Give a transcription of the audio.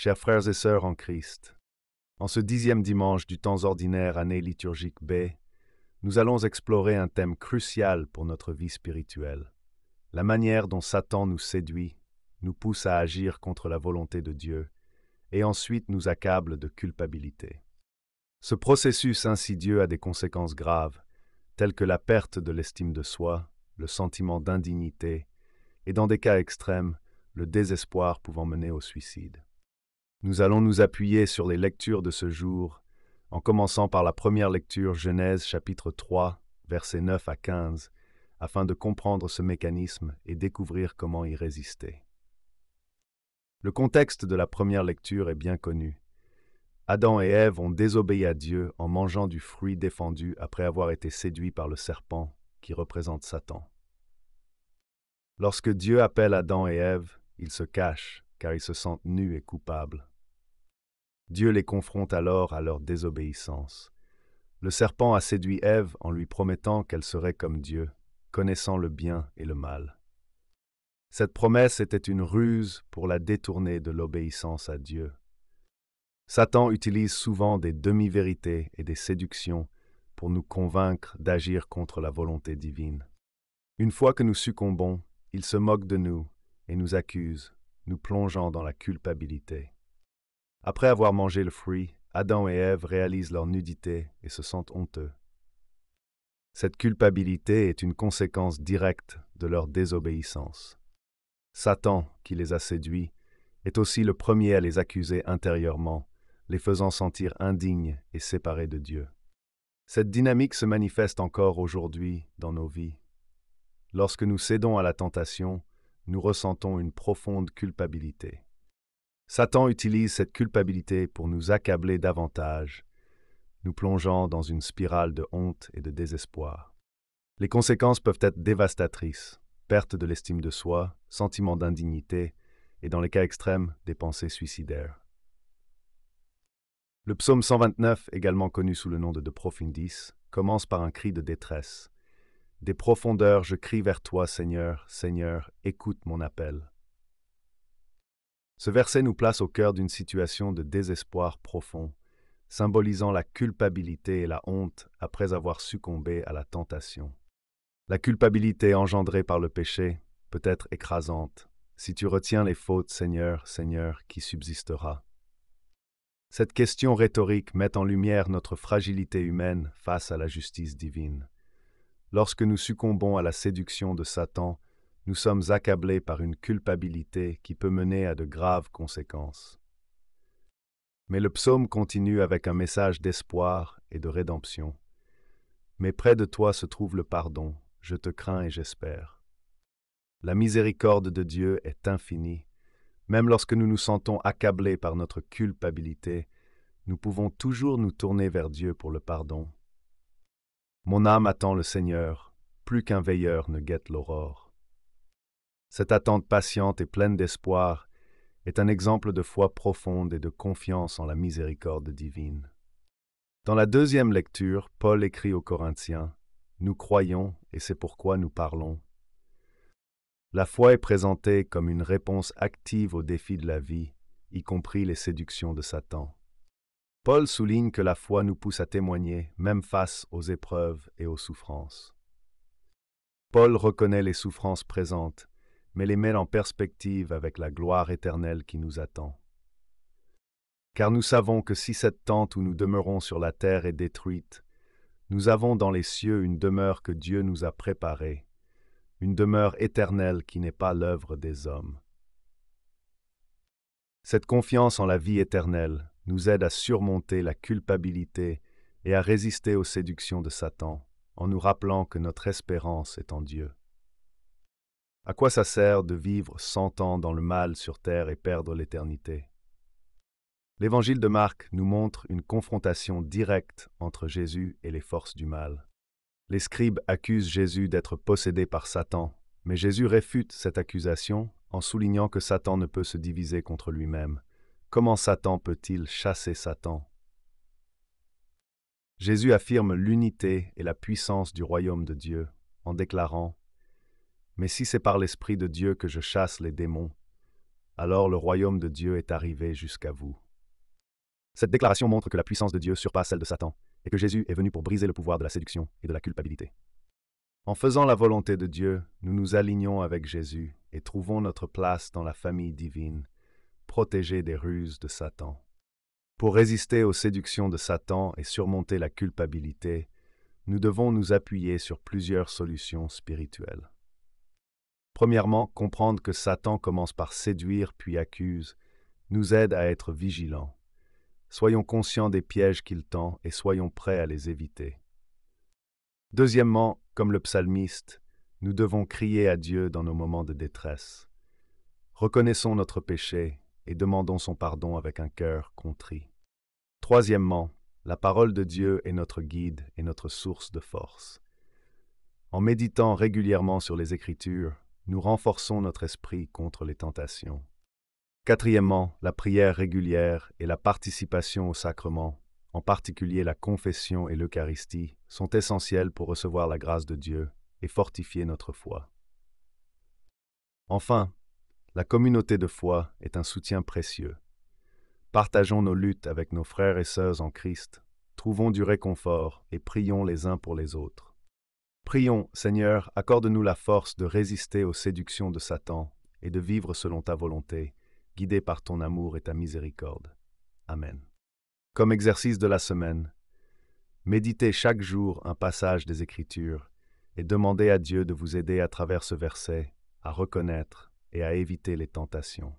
Chers frères et sœurs en Christ, en ce 10e dimanche du temps ordinaire année liturgique B, nous allons explorer un thème crucial pour notre vie spirituelle. La manière dont Satan nous séduit, nous pousse à agir contre la volonté de Dieu et ensuite nous accable de culpabilité. Ce processus insidieux a des conséquences graves, telles que la perte de l'estime de soi, le sentiment d'indignité et, dans des cas extrêmes, le désespoir pouvant mener au suicide. Nous allons nous appuyer sur les lectures de ce jour, en commençant par la première lecture Genèse chapitre 3, versets 9 à 15, afin de comprendre ce mécanisme et découvrir comment y résister. Le contexte de la première lecture est bien connu. Adam et Ève ont désobéi à Dieu en mangeant du fruit défendu après avoir été séduits par le serpent, qui représente Satan. Lorsque Dieu appelle Adam et Ève, ils se cachent, car ils se sentent nus et coupables. Dieu les confronte alors à leur désobéissance. Le serpent a séduit Ève en lui promettant qu'elle serait comme Dieu, connaissant le bien et le mal. Cette promesse était une ruse pour la détourner de l'obéissance à Dieu. Satan utilise souvent des demi-vérités et des séductions pour nous convaincre d'agir contre la volonté divine. Une fois que nous succombons, il se moque de nous et nous accuse, nous plongeant dans la culpabilité. Après avoir mangé le fruit, Adam et Ève réalisent leur nudité et se sentent honteux. Cette culpabilité est une conséquence directe de leur désobéissance. Satan, qui les a séduits, est aussi le premier à les accuser intérieurement, les faisant sentir indignes et séparés de Dieu. Cette dynamique se manifeste encore aujourd'hui dans nos vies. Lorsque nous cédons à la tentation, nous ressentons une profonde culpabilité. Satan utilise cette culpabilité pour nous accabler davantage, nous plongeant dans une spirale de honte et de désespoir. Les conséquences peuvent être dévastatrices, perte de l'estime de soi, sentiment d'indignité et, dans les cas extrêmes, des pensées suicidaires. Le psaume 129, également connu sous le nom de Profundis, commence par un cri de détresse. « Des profondeurs, je crie vers toi, Seigneur, Seigneur, écoute mon appel. » Ce verset nous place au cœur d'une situation de désespoir profond, symbolisant la culpabilité et la honte après avoir succombé à la tentation. La culpabilité engendrée par le péché peut être écrasante. Si tu retiens les fautes, Seigneur, Seigneur, qui subsistera? Cette question rhétorique met en lumière notre fragilité humaine face à la justice divine. Lorsque nous succombons à la séduction de Satan, nous sommes accablés par une culpabilité qui peut mener à de graves conséquences. Mais le psaume continue avec un message d'espoir et de rédemption. « Mais près de toi se trouve le pardon, je te crains et j'espère. » La miséricorde de Dieu est infinie. Même lorsque nous nous sentons accablés par notre culpabilité, nous pouvons toujours nous tourner vers Dieu pour le pardon. « Mon âme attend le Seigneur, plus qu'un veilleur ne guette l'aurore. » Cette attente patiente et pleine d'espoir est un exemple de foi profonde et de confiance en la miséricorde divine. Dans la deuxième lecture, Paul écrit aux Corinthiens « Nous croyons et c'est pourquoi nous parlons. » La foi est présentée comme une réponse active aux défis de la vie, y compris les séductions de Satan. Paul souligne que la foi nous pousse à témoigner, même face aux épreuves et aux souffrances. Paul reconnaît les souffrances présentes, mais les met en perspective avec la gloire éternelle qui nous attend. Car nous savons que si cette tente où nous demeurons sur la terre est détruite, nous avons dans les cieux une demeure que Dieu nous a préparée, une demeure éternelle qui n'est pas l'œuvre des hommes. Cette confiance en la vie éternelle nous aide à surmonter la culpabilité et à résister aux séductions de Satan, en nous rappelant que notre espérance est en Dieu. À quoi ça sert de vivre 100 ans dans le mal sur terre et perdre l'éternité? L'évangile de Marc nous montre une confrontation directe entre Jésus et les forces du mal. Les scribes accusent Jésus d'être possédé par Satan, mais Jésus réfute cette accusation en soulignant que Satan ne peut se diviser contre lui-même. Comment Satan peut-il chasser Satan? Jésus affirme l'unité et la puissance du royaume de Dieu en déclarant « Mais si c'est par l'Esprit de Dieu que je chasse les démons, alors le royaume de Dieu est arrivé jusqu'à vous. Cette déclaration montre que la puissance de Dieu surpasse celle de Satan et que Jésus est venu pour briser le pouvoir de la séduction et de la culpabilité. En faisant la volonté de Dieu, nous nous alignons avec Jésus et trouvons notre place dans la famille divine, protégés des ruses de Satan. Pour résister aux séductions de Satan et surmonter la culpabilité, nous devons nous appuyer sur plusieurs solutions spirituelles. Premièrement, comprendre que Satan commence par séduire puis accuse, nous aide à être vigilants. Soyons conscients des pièges qu'il tend et soyons prêts à les éviter. Deuxièmement, comme le psalmiste, nous devons crier à Dieu dans nos moments de détresse. Reconnaissons notre péché et demandons son pardon avec un cœur contrit. Troisièmement, la parole de Dieu est notre guide et notre source de force. En méditant régulièrement sur les Écritures, nous renforçons notre esprit contre les tentations. Quatrièmement, la prière régulière et la participation aux sacrements, en particulier la confession et l'Eucharistie, sont essentielles pour recevoir la grâce de Dieu et fortifier notre foi. Enfin, la communauté de foi est un soutien précieux. Partageons nos luttes avec nos frères et sœurs en Christ, trouvons du réconfort et prions les uns pour les autres. Prions, Seigneur, accorde-nous la force de résister aux séductions de Satan et de vivre selon ta volonté, guidés par ton amour et ta miséricorde. Amen. Comme exercice de la semaine, méditez chaque jour un passage des Écritures et demandez à Dieu de vous aider à travers ce verset à reconnaître et à éviter les tentations.